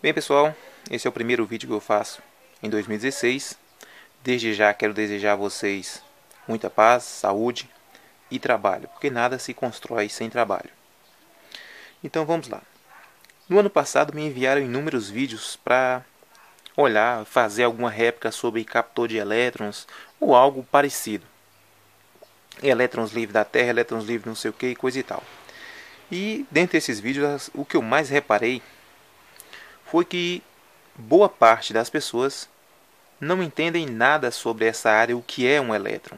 Bem, pessoal, esse é o primeiro vídeo que eu faço em 2016. Desde já quero desejar a vocês muita paz, saúde e trabalho, porque nada se constrói sem trabalho. Então vamos lá. No ano passado me enviaram inúmeros vídeos para olhar, fazer alguma réplica sobre captor de elétrons ou algo parecido. Elétrons livres da Terra, elétrons livres não sei o que e coisa e tal. E dentre esses vídeos, o que eu mais reparei foi que boa parte das pessoas não entendem nada sobre essa área, o que é um elétron.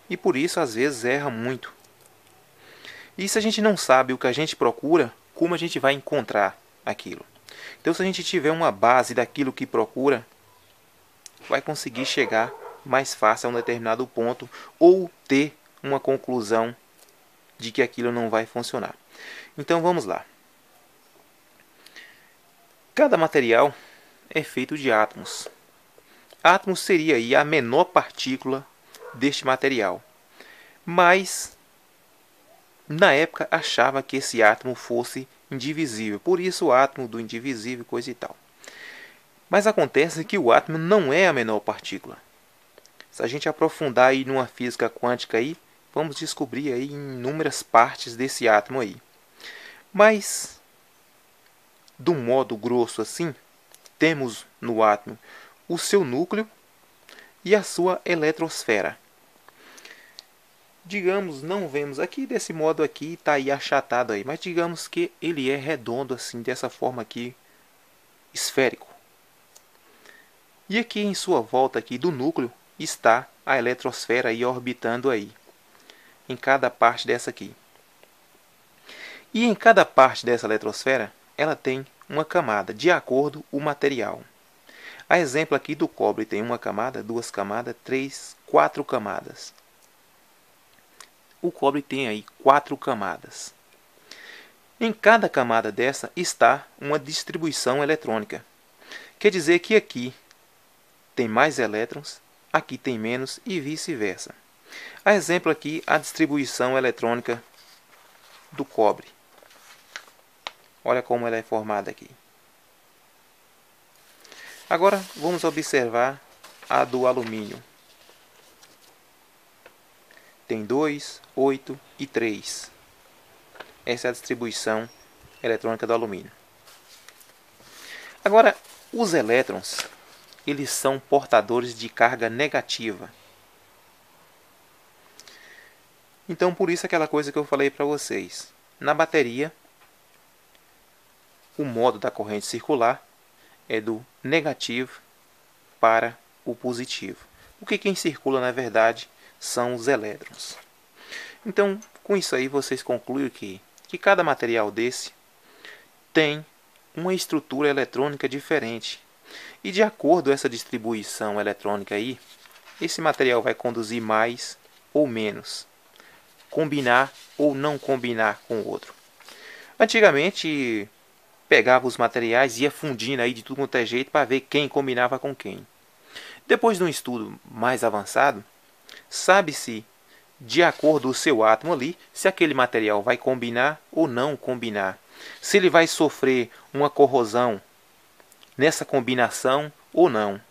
E por isso às vezes erra muito. E se a gente não sabe o que a gente procura, como a gente vai encontrar aquilo? Então se a gente tiver uma base daquilo que procura, vai conseguir chegar mais fácil a um determinado ponto ou ter uma conclusão de que aquilo não vai funcionar. Então vamos lá. Cada material é feito de átomos. Átomos seria aí a menor partícula deste material. Mas na época achava que esse átomo fosse indivisível, por isso o átomo do indivisível, coisa e tal. Mas acontece que o átomo não é a menor partícula. Se a gente aprofundar aí numa física quântica aí, vamos descobrir aí inúmeras partes desse átomo aí. Mas, do modo grosso assim, temos no átomo o seu núcleo e a sua eletrosfera. Digamos, não vemos aqui, desse modo aqui, está aí achatado aí, mas digamos que ele é redondo assim, dessa forma aqui, esférico. E aqui em sua volta aqui do núcleo está a eletrosfera aí orbitando aí, em cada parte dessa aqui. E em cada parte dessa eletrosfera, ela tem uma camada, de acordo com o material. A exemplo aqui do cobre tem uma camada, duas camadas, três, quatro camadas. O cobre tem aí 4 camadas. Em cada camada dessa está uma distribuição eletrônica. Quer dizer que aqui tem mais elétrons, aqui tem menos e vice-versa. A exemplo aqui, a distribuição eletrônica do cobre. Olha como ela é formada aqui. Agora vamos observar a do alumínio. Tem 2, 8 e 3. Essa é a distribuição eletrônica do alumínio. Agora, os elétrons, eles são portadores de carga negativa. Então, por isso aquela coisa que eu falei para vocês. Na bateria, o modo da corrente circular é do negativo para o positivo. Porque quem circula, na verdade, são os elétrons. Então, com isso aí, vocês concluem que cada material desse tem uma estrutura eletrônica diferente. E de acordo com essa distribuição eletrônica aí, esse material vai conduzir mais ou menos, combinar ou não combinar com o outro. Antigamente, pegava os materiais e ia fundindo aí de tudo quanto é jeito para ver quem combinava com quem. Depois de um estudo mais avançado, sabe-se, de acordo com o seu átomo ali, se aquele material vai combinar ou não combinar. Se ele vai sofrer uma corrosão nessa combinação ou não.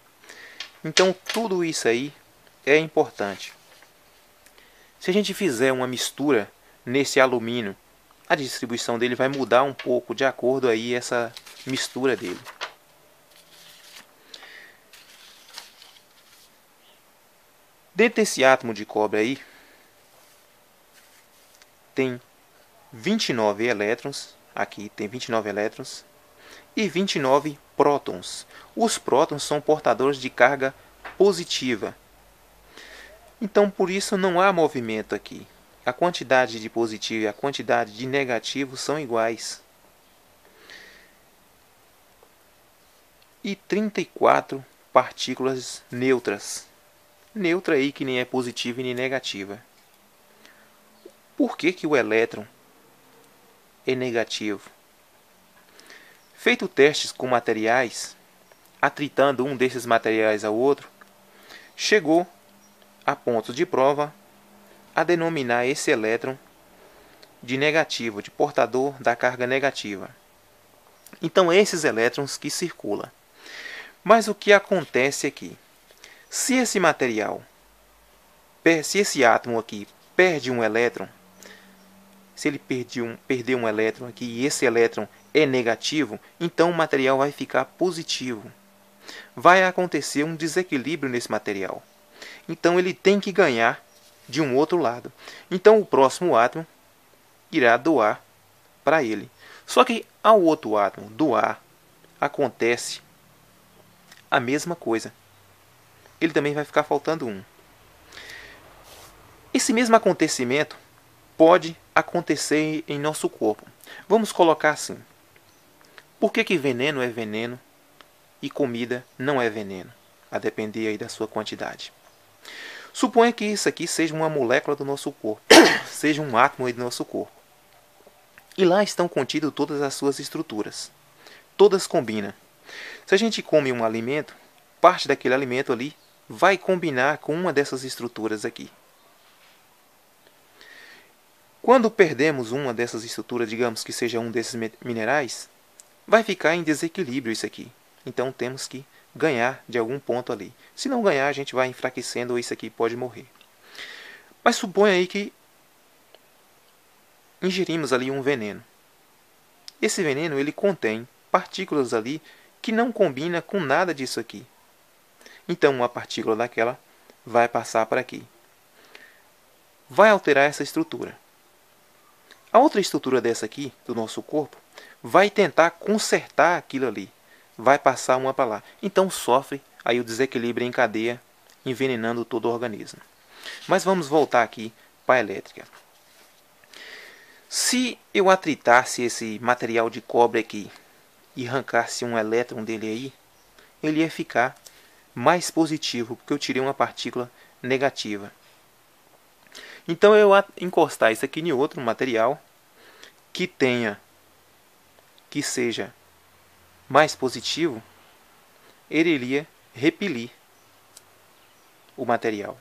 Então, tudo isso aí é importante. Se a gente fizer uma mistura nesse alumínio, a distribuição dele vai mudar um pouco de acordo aí essa mistura dele. Dentro desse átomo de cobre aí, tem 29 elétrons, aqui tem 29 elétrons, e 29 prótons. Os prótons são portadores de carga positiva. Então, por isso não há movimento aqui. A quantidade de positivo e a quantidade de negativo são iguais. E 34 partículas neutras. Neutra aí que nem é positiva e nem negativa. Por que o elétron é negativo? Feito testes com materiais, atritando um desses materiais ao outro, chegou a pontos de prova a denominar esse elétron de negativo, de portador da carga negativa. Então, esses elétrons que circulam. Mas o que acontece aqui? Se esse material, se esse átomo aqui perde um elétron, se ele perder um elétron aqui e esse elétron é negativo, então o material vai ficar positivo. Vai acontecer um desequilíbrio nesse material. Então ele tem que ganhar de um outro lado. Então o próximo átomo irá doar para ele. Só que ao outro átomo doar, acontece a mesma coisa. Ele também vai ficar faltando um. Esse mesmo acontecimento pode acontecer em nosso corpo. Vamos colocar assim. Por que veneno é veneno e comida não é veneno? A depender aí da sua quantidade. Suponha que isso aqui seja uma molécula do nosso corpo, seja um átomo aí do nosso corpo. E lá estão contidas todas as suas estruturas. Todas combinam. Se a gente come um alimento, parte daquele alimento ali vai combinar com uma dessas estruturas aqui. Quando perdemos uma dessas estruturas, digamos que seja um desses minerais, vai ficar em desequilíbrio isso aqui. Então temos que ganhar de algum ponto ali. Se não ganhar, a gente vai enfraquecendo ou isso aqui pode morrer. Mas suponha aí que ingerimos ali um veneno. Esse veneno ele contém partículas ali que não combinam com nada disso aqui. Então uma partícula daquela vai passar para aqui. Vai alterar essa estrutura. A outra estrutura dessa aqui, do nosso corpo, vai tentar consertar aquilo ali. Vai passar uma para lá. Então sofre aí o desequilíbrio em cadeia, envenenando todo o organismo. Mas vamos voltar aqui para a elétrica. Se eu atritasse esse material de cobre aqui e arrancasse um elétron dele aí, ele ia ficar mais positivo, porque eu tirei uma partícula negativa. Então eu encostar isso aqui em outro material que seja mais positivo, ele iria repelir o material.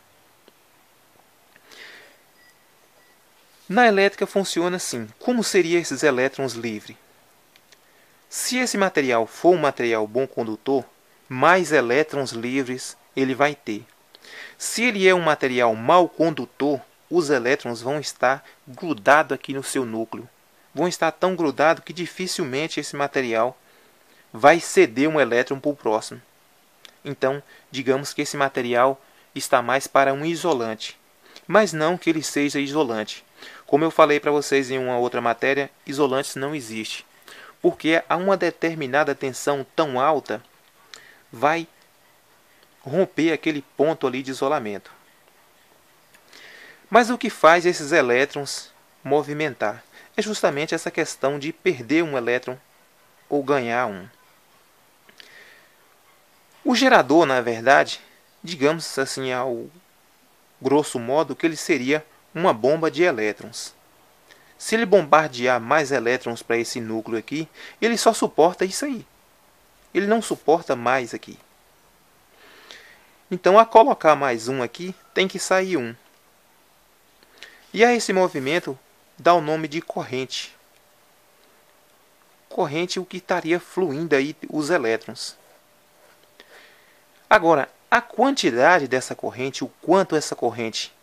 Na elétrica funciona assim. Como seriam esses elétrons livres? Se esse material for um material bom condutor, mais elétrons livres ele vai ter. Se ele é um material mau condutor, os elétrons vão estar grudados aqui no seu núcleo. Vão estar tão grudados que dificilmente esse material vai ceder um elétron para o próximo. Então, digamos que esse material está mais para um isolante. Mas não que ele seja isolante. Como eu falei para vocês em uma outra matéria, isolantes não existe. Porque a uma determinada tensão tão alta, vai romper aquele ponto ali de isolamento. Mas o que faz esses elétrons movimentar? É justamente essa questão de perder um elétron ou ganhar um. O gerador, na verdade, digamos assim ao grosso modo, que ele seria uma bomba de elétrons. Se ele bombardear mais elétrons para esse núcleo aqui, ele só suporta isso aí. Ele não suporta mais aqui. Então, a colocar mais um aqui, tem que sair um. E a esse movimento dá o nome de corrente. Corrente, o que estaria fluindo aí os elétrons. Agora, a quantidade dessa corrente, o quanto essa corrente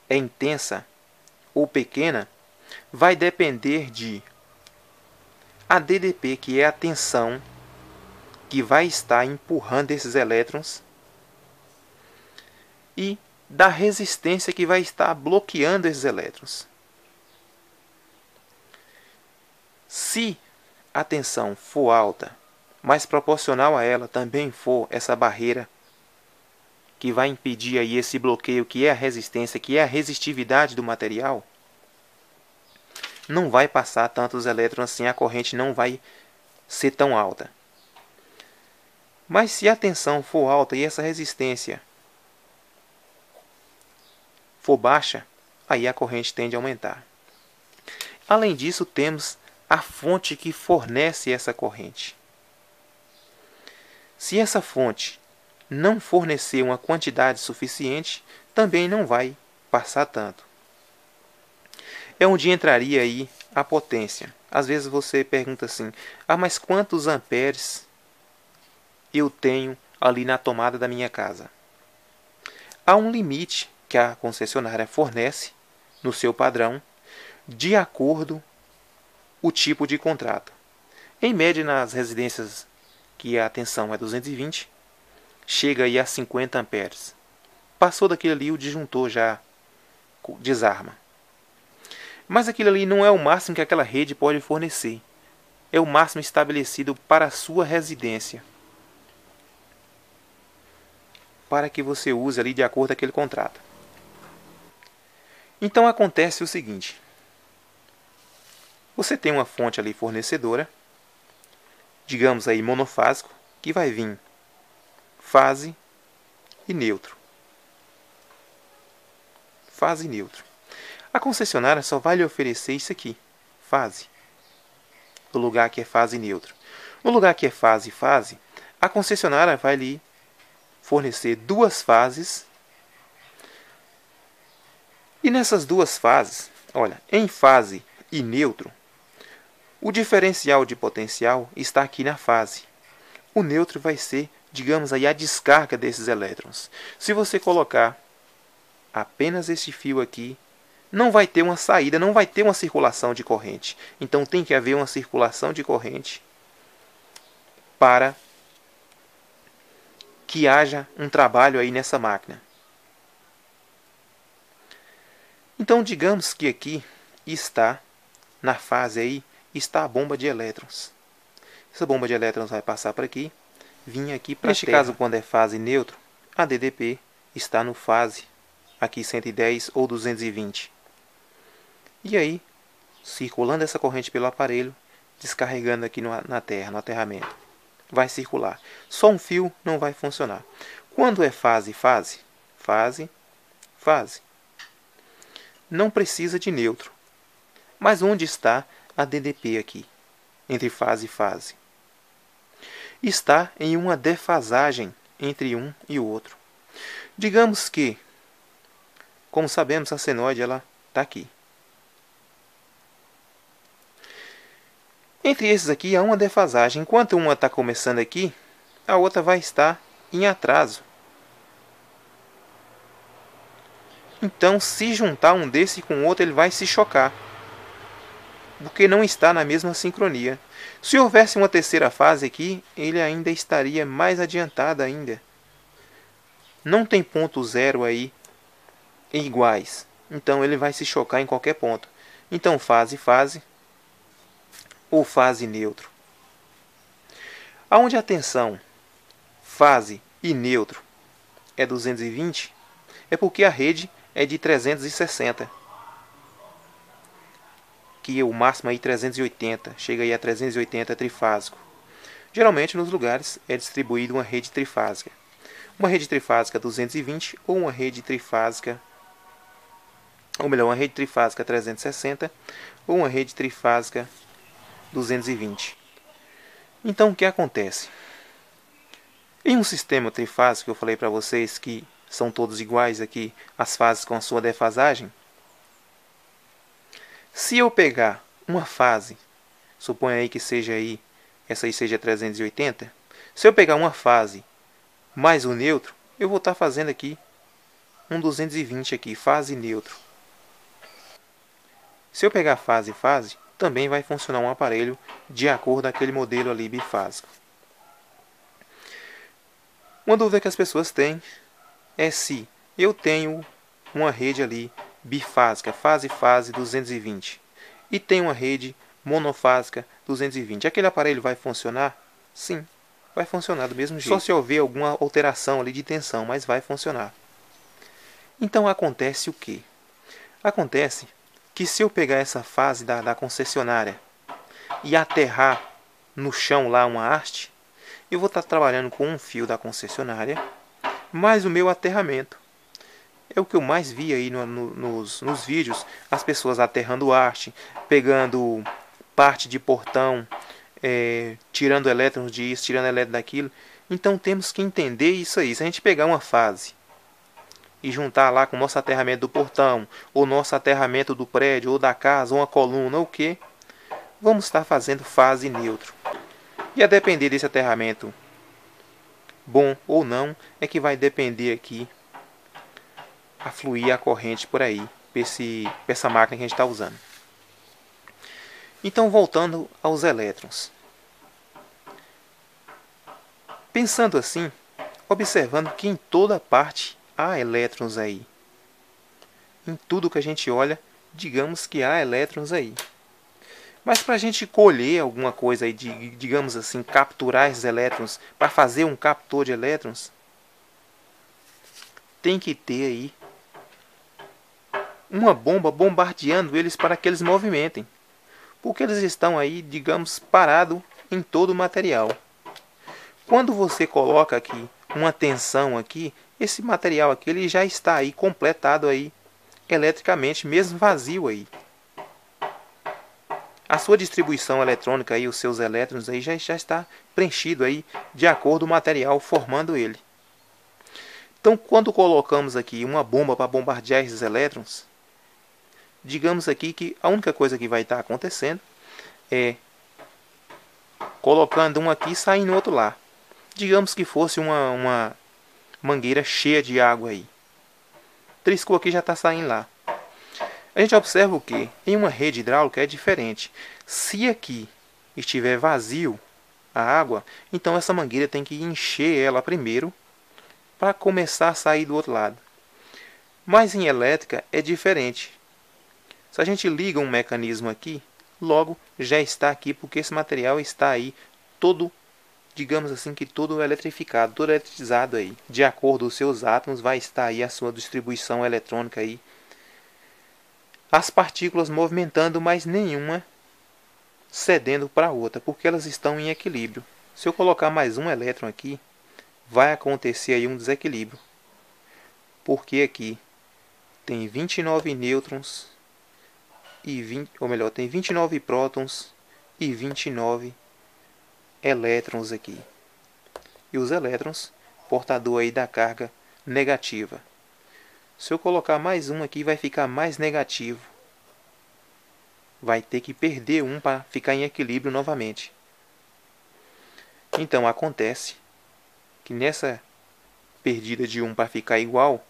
é intensa ou pequena, vai depender de a DDP, que é a tensão que vai estar empurrando esses elétrons, e da resistência que vai estar bloqueando esses elétrons. Se a tensão for alta, mas proporcional a ela também for essa barreira que vai impedir aí esse bloqueio, que é a resistência, que é a resistividade do material, não vai passar tantos elétrons assim, a corrente não vai ser tão alta. Mas se a tensão for alta e essa resistência for baixa, aí a corrente tende a aumentar. Além disso, temos a fonte que fornece essa corrente. Se essa fonte não fornecer uma quantidade suficiente, também não vai passar tanto. É onde entraria aí a potência. Às vezes você pergunta assim, mas quantos amperes eu tenho ali na tomada da minha casa? Há um limite que a concessionária fornece no seu padrão, de acordo com o tipo de contrato. Em média, nas residências que a tensão é 220, chega aí a 50 amperes. Passou daquilo ali, o disjuntor já desarma. Mas aquilo ali não é o máximo que aquela rede pode fornecer. É o máximo estabelecido para a sua residência. Para que você use ali de acordo com aquele contrato. Então acontece o seguinte. Você tem uma fonte ali fornecedora, digamos aí monofásico, que vai vir fase e neutro. Fase e neutro. A concessionária só vai lhe oferecer isso aqui, fase. No lugar que é fase e neutro. No lugar que é fase e fase, a concessionária vai lhe fornecer duas fases. E nessas duas fases, olha, em fase e neutro, o diferencial de potencial está aqui na fase. O neutro vai ser, digamos aí, a descarga desses elétrons. Se você colocar apenas esse fio aqui, não vai ter uma saída, não vai ter uma circulação de corrente. Então tem que haver uma circulação de corrente para que haja um trabalho aí nessa máquina. Então digamos que aqui está, na fase aí, está a bomba de elétrons. Essa bomba de elétrons vai passar por aqui, vir aqui para a Terra. Neste caso, quando é fase neutro, a DDP está no fase, aqui 110 ou 220. E aí, circulando essa corrente pelo aparelho, descarregando aqui na Terra, no aterramento. Vai circular. Só um fio não vai funcionar. Quando é fase, fase, fase, fase, não precisa de neutro. Mas onde está a DDP aqui, entre fase e fase? Está em uma defasagem entre um e o outro. Digamos que, como sabemos, a senoide está aqui. Entre esses aqui há uma defasagem. Enquanto uma está começando aqui, a outra vai estar em atraso. Então, se juntar um desse com o outro, ele vai se chocar, porque não está na mesma sincronia. Se houvesse uma terceira fase aqui, ele ainda estaria mais adiantado ainda. Não tem ponto zero aí iguais. Então, ele vai se chocar em qualquer ponto. Então, fase, fase ou fase neutro. Aonde a tensão fase e neutro é 220, é porque a rede é de 360. Que o máximo aí 380, chega aí a 380 trifásico. Geralmente nos lugares é distribuído uma rede trifásica. Uma rede trifásica 220 ou uma rede trifásica, ou melhor, uma rede trifásica 360 ou uma rede trifásica 220. Então o que acontece? Em um sistema trifásico, eu falei para vocês que são todos iguais aqui, as fases com a sua defasagem. Se eu pegar uma fase, suponha aí que seja aí, essa aí seja 380, se eu pegar uma fase mais o neutro, eu vou estar fazendo aqui um 220 aqui, fase neutro. Se eu pegar fase e fase, também vai funcionar um aparelho de acordo com aquele modelo ali bifásico. Uma dúvida que as pessoas têm é se eu tenho uma rede ali bifásica, fase 220, e tenho uma rede monofásica 220. Aquele aparelho vai funcionar? Sim, vai funcionar do mesmo jeito. Só se houver alguma alteração ali de tensão, mas vai funcionar. Então acontece o quê? Acontece que se eu pegar essa fase da concessionária e aterrar no chão lá uma haste, eu vou estar trabalhando com um fio da concessionária, mais o meu aterramento. É o que eu mais vi aí nos vídeos, as pessoas aterrando haste, pegando parte de portão, tirando elétrons disso, tirando elétrons daquilo. Então temos que entender isso aí. Se a gente pegar uma fase e juntar lá com o nosso aterramento do portão, ou nosso aterramento do prédio, ou da casa, ou uma coluna, ou o que, vamos estar fazendo fase neutro. E a depender desse aterramento bom ou não, é que vai depender aqui a fluir a corrente por aí, para essa máquina que a gente está usando. Então, voltando aos elétrons. Pensando assim, observando que em toda parte há elétrons aí. Em tudo que a gente olha, digamos que há elétrons aí. Mas para a gente colher alguma coisa aí, digamos assim, capturar esses elétrons, para fazer um captor de elétrons, tem que ter aí uma bomba bombardeando eles para que eles movimentem. Porque eles estão aí, digamos, parados em todo o material. Quando você coloca aqui uma tensão aqui, esse material aqui ele já está aí completado aí eletricamente, mesmo vazio aí. A sua distribuição eletrônica aí, os seus elétrons aí já está preenchido aí de acordo com o material formando ele. Então, quando colocamos aqui uma bomba para bombardear esses elétrons, digamos aqui que a única coisa que vai estar acontecendo é colocando um aqui e saindo outro lá. Digamos que fosse uma mangueira cheia de água aí. Triscou aqui, já está saindo lá. A gente observa o que? Em uma rede hidráulica é diferente. Se aqui estiver vazio a água, então essa mangueira tem que encher ela primeiro para começar a sair do outro lado. Mas em elétrica é diferente. Se a gente liga um mecanismo aqui, logo já está aqui porque esse material está aí todo, digamos assim, que todo eletrificado, todo eletrizado aí. De acordo com os seus átomos vai estar aí a sua distribuição eletrônica aí. As partículas movimentando, mas nenhuma cedendo para a outra, porque elas estão em equilíbrio. Se eu colocar mais um elétron aqui, vai acontecer aí um desequilíbrio. Porque aqui tem 29 nêutrons e tem 29 prótons e 29 elétrons aqui. E os elétrons, portador aí da carga negativa. Se eu colocar mais um aqui, vai ficar mais negativo. Vai ter que perder um para ficar em equilíbrio novamente. Então, acontece que nessa perdida de um para ficar igual,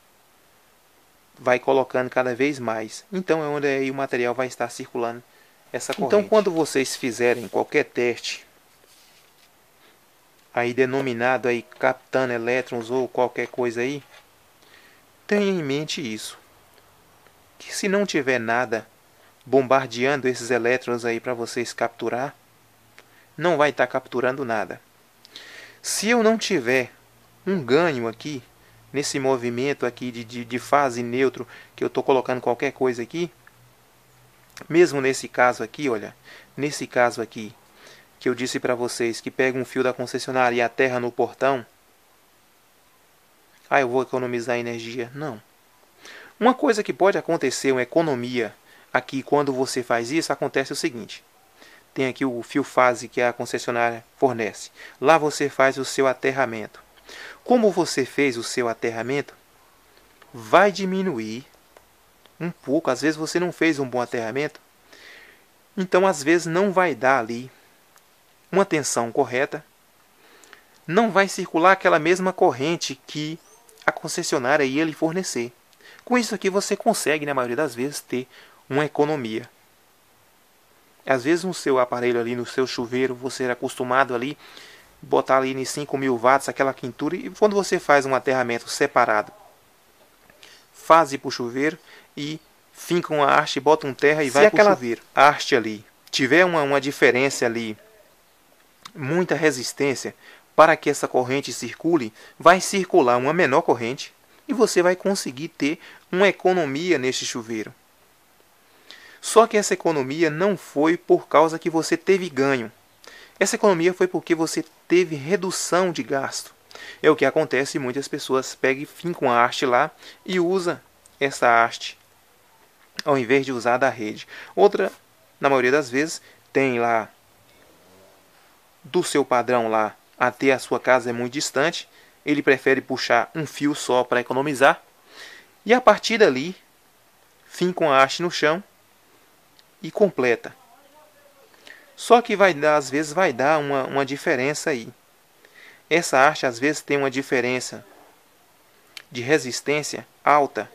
vai colocando cada vez mais. Então, é onde aí o material vai estar circulando essa corrente. Então, quando vocês fizerem qualquer teste, aí denominado aí captando elétrons ou qualquer coisa aí, tenha em mente isso, que se não tiver nada bombardeando esses elétrons aí para vocês capturar, não vai estar capturando nada. Se eu não tiver um ganho aqui, nesse movimento aqui de fase neutro, que eu estou colocando qualquer coisa aqui, mesmo nesse caso aqui, olha, nesse caso aqui, que eu disse para vocês que pega um fio da concessionária e aterra no portão, eu vou economizar energia. Não. Uma coisa que pode acontecer, uma economia, aqui quando você faz isso, acontece o seguinte. Tem aqui o fio fase que a concessionária fornece. Lá você faz o seu aterramento. Como você fez o seu aterramento, vai diminuir um pouco. Às vezes você não fez um bom aterramento. Então, às vezes, não vai dar ali uma tensão correta. Não vai circular aquela mesma corrente que a concessionária ia lhe fornecer. Com isso aqui você consegue, na maioria das vezes, ter uma economia. Às vezes no seu aparelho ali, no seu chuveiro, você é acostumado ali, botar ali em 5.000 watts aquela quentura, e quando você faz um aterramento separado, fase para o chuveiro e finca uma haste, bota um terra e vai para o chuveiro. Se aquela haste ali tiver uma diferença ali, muita resistência, para que essa corrente circule, vai circular uma menor corrente e você vai conseguir ter uma economia neste chuveiro. Só que essa economia não foi por causa que você teve ganho. Essa economia foi porque você teve redução de gasto. É o que acontece, muitas pessoas pegam e fincam a haste lá e usam essa haste ao invés de usar da rede. Outra, na maioria das vezes, tem lá do seu padrão lá até a sua casa é muito distante, ele prefere puxar um fio só para economizar, e a partir dali, finca a haste no chão e completa. Só que às vezes vai dar uma diferença aí. Essa haste às vezes tem uma diferença de resistência alta.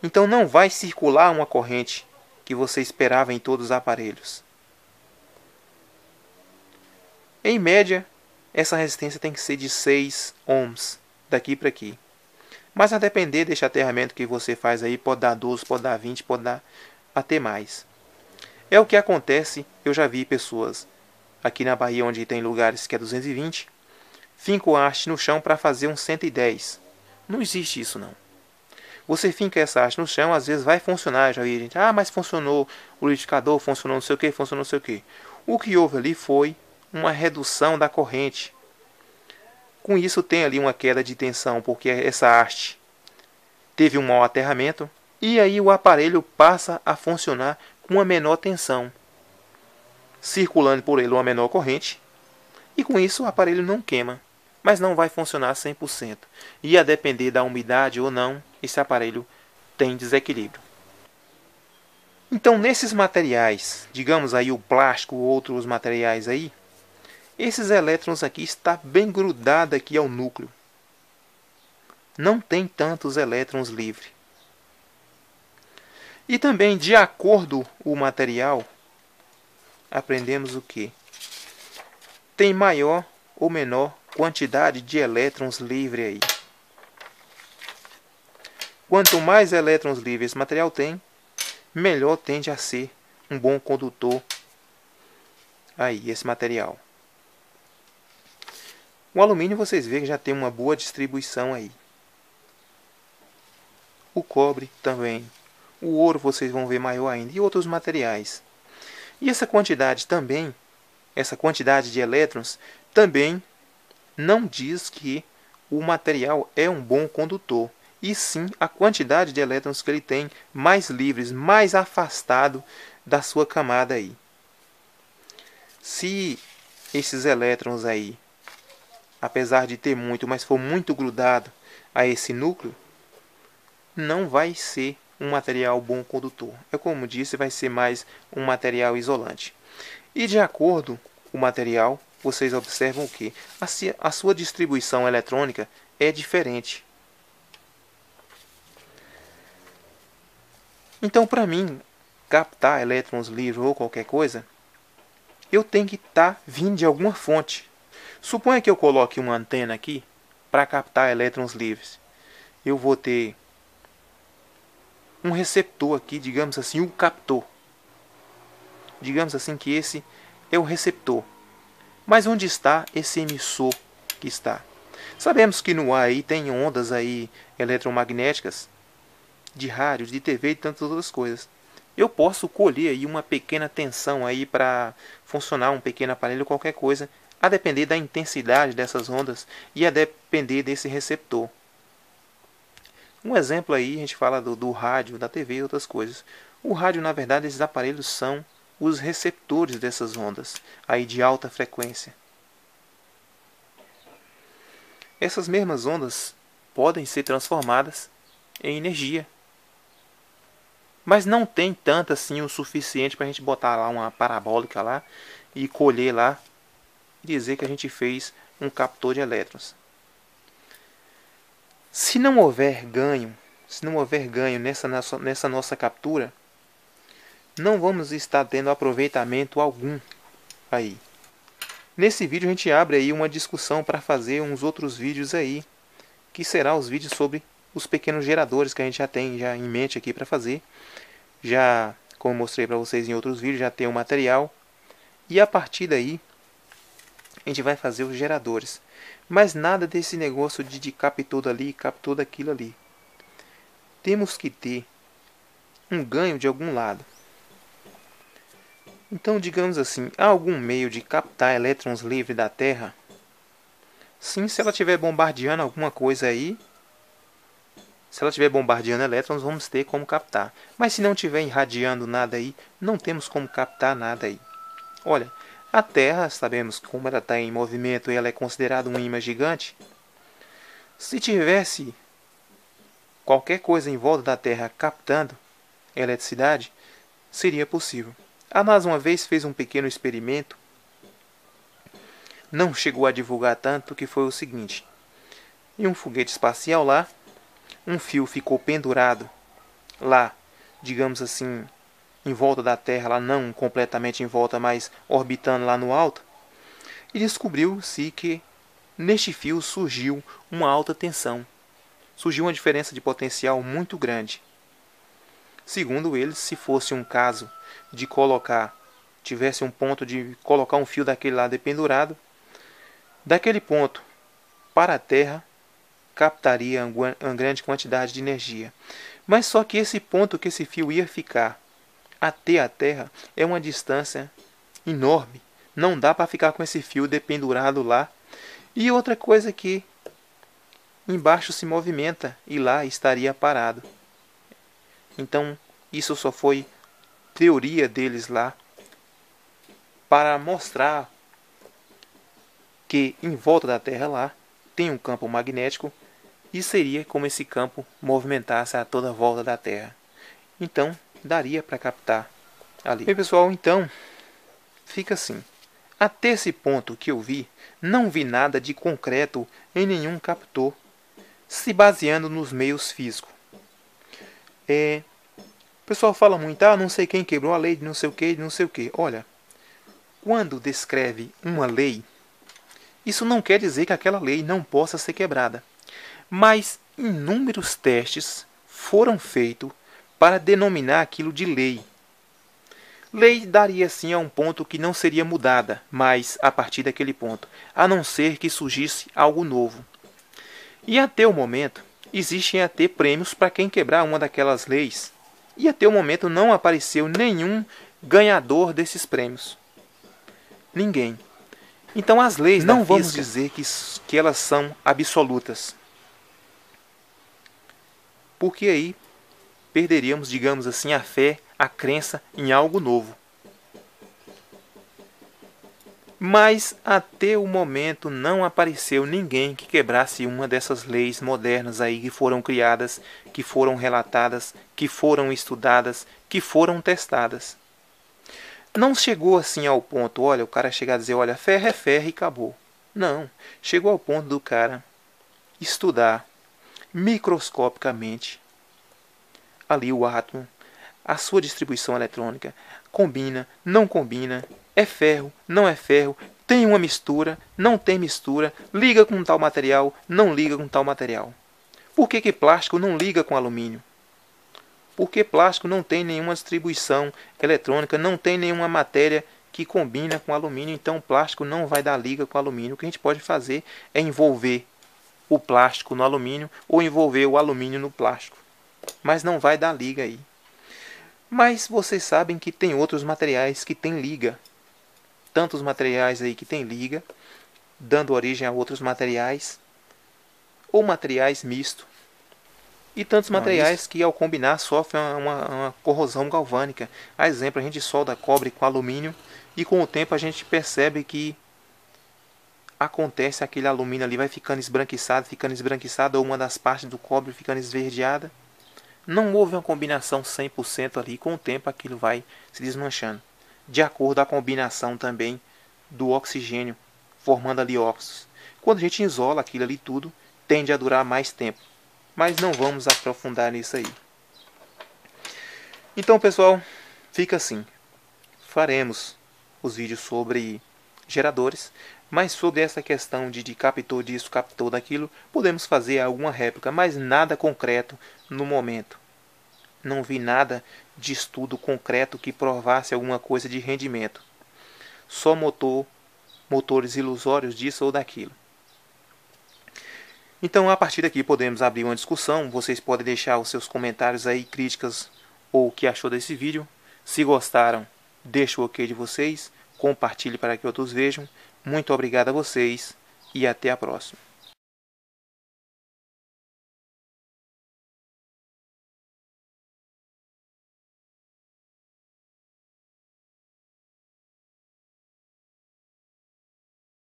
Então não vai circular uma corrente que você esperava em todos os aparelhos. Em média, essa resistência tem que ser de 6 ohms daqui para aqui. Mas a depender deste aterramento que você faz aí, pode dar 12, pode dar 20, pode dar até mais. É o que acontece, eu já vi pessoas aqui na Bahia, onde tem lugares que é 220, finca a haste no chão para fazer um 110. Não existe isso não. Você finca essa haste no chão, às vezes vai funcionar, já vi gente, mas funcionou o liquidificador, funcionou não sei o que, funcionou não sei o que. O que houve ali foi uma redução da corrente. Com isso tem ali uma queda de tensão, porque essa haste teve um mau aterramento, e aí o aparelho passa a funcionar com uma menor tensão, circulando por ele uma menor corrente, e com isso o aparelho não queima, mas não vai funcionar 100%. E a depender da umidade ou não, esse aparelho tem desequilíbrio. Então nesses materiais, digamos aí o plástico ou outros materiais aí, esses elétrons aqui está bem grudado aqui ao núcleo. Não tem tantos elétrons livres. E também, de acordo com o material, aprendemos o que? Tem maior ou menor quantidade de elétrons livres aí. Quanto mais elétrons livres esse material tem, melhor tende a ser um bom condutor aí, esse material. O alumínio vocês veem que já tem uma boa distribuição aí. O cobre também. O ouro vocês vão ver maior ainda. E outros materiais. E essa quantidade também, essa quantidade de elétrons, também não diz que o material é um bom condutor. E sim a quantidade de elétrons que ele tem mais livres, mais afastado da sua camada aí. Se esses elétrons aí, apesar de ter muito, mas for muito grudado a esse núcleo, não vai ser um material bom condutor. É como disse, vai ser mais um material isolante. E de acordo com o material, vocês observam o que? A sua distribuição eletrônica é diferente. Então, para mim, captar elétrons livres ou qualquer coisa, eu tenho que estar vindo de alguma fonte. Suponha que eu coloque uma antena aqui para captar elétrons livres. Eu vou ter um receptor aqui, digamos assim, um captor. Digamos assim que esse é o receptor. Mas onde está esse emissor que está? Sabemos que no ar aí tem ondas aí eletromagnéticas de rádio, de TV e tantas outras coisas. Eu posso colher aí uma pequena tensão aí para funcionar um pequeno aparelho, qualquer coisa, a depender da intensidade dessas ondas e a depender desse receptor. Um exemplo aí, a gente fala do rádio, da TV e outras coisas. O rádio, na verdade, esses aparelhos são os receptores dessas ondas, aí de alta frequência. Essas mesmas ondas podem ser transformadas em energia. Mas não tem tanto assim o suficiente para a gente botar lá uma parabólica lá e colher lá e dizer que a gente fez um captor de elétrons. Se não houver ganho nessa nossa captura, não vamos estar tendo aproveitamento algum aí. Nesse vídeo a gente abre aí uma discussão para fazer uns outros vídeos aí, que serão os vídeos sobre os pequenos geradores que a gente já tem em mente aqui para fazer. Já, como mostrei para vocês em outros vídeos, já tem o material. E a partir daí, a gente vai fazer os geradores. Mas nada desse negócio de captou dali, captou daquilo ali. Temos que ter um ganho de algum lado. Então, digamos assim, há algum meio de captar elétrons livres da Terra? Sim, se ela estiver bombardeando alguma coisa aí, se ela estiver bombardeando elétrons, vamos ter como captar. Mas se não estiver irradiando nada aí, não temos como captar nada aí. Olha, a Terra, sabemos como ela está em movimento e ela é considerada um ímã gigante. Se tivesse qualquer coisa em volta da Terra captando eletricidade, seria possível. A NASA uma vez fez um pequeno experimento não chegou a divulgar tanto, que foi o seguinte: em um foguete espacial lá, um fio ficou pendurado lá, digamos assim, em volta da Terra, lá não completamente em volta, mas orbitando lá no alto, e descobriu-se que neste fio surgiu uma alta tensão, surgiu uma diferença de potencial muito grande. Segundo eles, se fosse um caso de tivesse um ponto de colocar um fio daquele lado pendurado, daquele ponto para a Terra captaria uma grande quantidade de energia. Mas só que esse ponto que esse fio ia ficar até a Terra é uma distância enorme. Não dá para ficar com esse fio dependurado lá. E outra coisa que embaixo se movimenta e lá estaria parado. Então, isso só foi teoria deles lá para mostrar que em volta da Terra lá tem um campo magnético e seria como esse campo movimentasse a toda a volta da Terra. Então, daria para captar ali. Bem, pessoal, então, fica assim. Até esse ponto que eu vi, não vi nada de concreto em nenhum captor, se baseando nos meios físicos. O pessoal fala muito, não sei quem quebrou a lei de não sei o que, de não sei o que. Olha, quando descreve uma lei, isso não quer dizer que aquela lei não possa ser quebrada. Mas inúmeros testes foram feitos para denominar aquilo de lei. Lei daria sim a um ponto que não seria mudada, mas a partir daquele ponto, a não ser que surgisse algo novo. E até o momento, existem até prêmios para quem quebrar uma daquelas leis. E até o momento não apareceu nenhum ganhador desses prêmios. Ninguém. Então as leis não vamos dizer que elas são absolutas. Porque aí perderíamos, digamos assim, a fé, a crença em algo novo. Mas até o momento não apareceu ninguém que quebrasse uma dessas leis modernas aí que foram criadas, que foram relatadas, que foram estudadas, que foram testadas. Não chegou assim ao ponto, olha, o cara chegar a dizer, olha, ferro é ferro e acabou. Não, chegou ao ponto do cara estudar microscopicamente ali o átomo, a sua distribuição eletrônica, combina, não combina, é ferro, não é ferro, tem uma mistura, não tem mistura, liga com tal material, não liga com tal material. Por que plástico não liga com alumínio? Porque plástico não tem nenhuma distribuição eletrônica, não tem nenhuma matéria que combina com alumínio, então o plástico não vai dar liga com alumínio. O que a gente pode fazer é envolver o plástico no alumínio ou envolver o alumínio no plástico. Mas não vai dar liga aí. Mas vocês sabem que tem outros materiais que têm liga. Tantos materiais aí que têm liga, dando origem a outros materiais, ou materiais mistos. E tantos materiais que ao combinar sofrem uma corrosão galvânica. A exemplo, a gente solda cobre com alumínio e com o tempo a gente percebe que acontece aquele alumínio ali vai ficando esbranquiçado, ou uma das partes do cobre ficando esverdeada. Não houve uma combinação 100% ali, com o tempo aquilo vai se desmanchando. De acordo com a combinação também do oxigênio, formando ali óxidos. Quando a gente isola aquilo ali tudo, tende a durar mais tempo. Mas não vamos aprofundar nisso aí. Então, pessoal, fica assim. Faremos os vídeos sobre geradores, mas sobre essa questão de captou disso, captou daquilo, podemos fazer alguma réplica, mas nada concreto no momento. Não vi nada de estudo concreto que provasse alguma coisa de rendimento. Só motores ilusórios disso ou daquilo. Então, a partir daqui podemos abrir uma discussão. Vocês podem deixar os seus comentários aí, críticas ou o que achou desse vídeo. Se gostaram, deixe o ok de vocês, compartilhe para que outros vejam. Muito obrigado a vocês e até a próxima.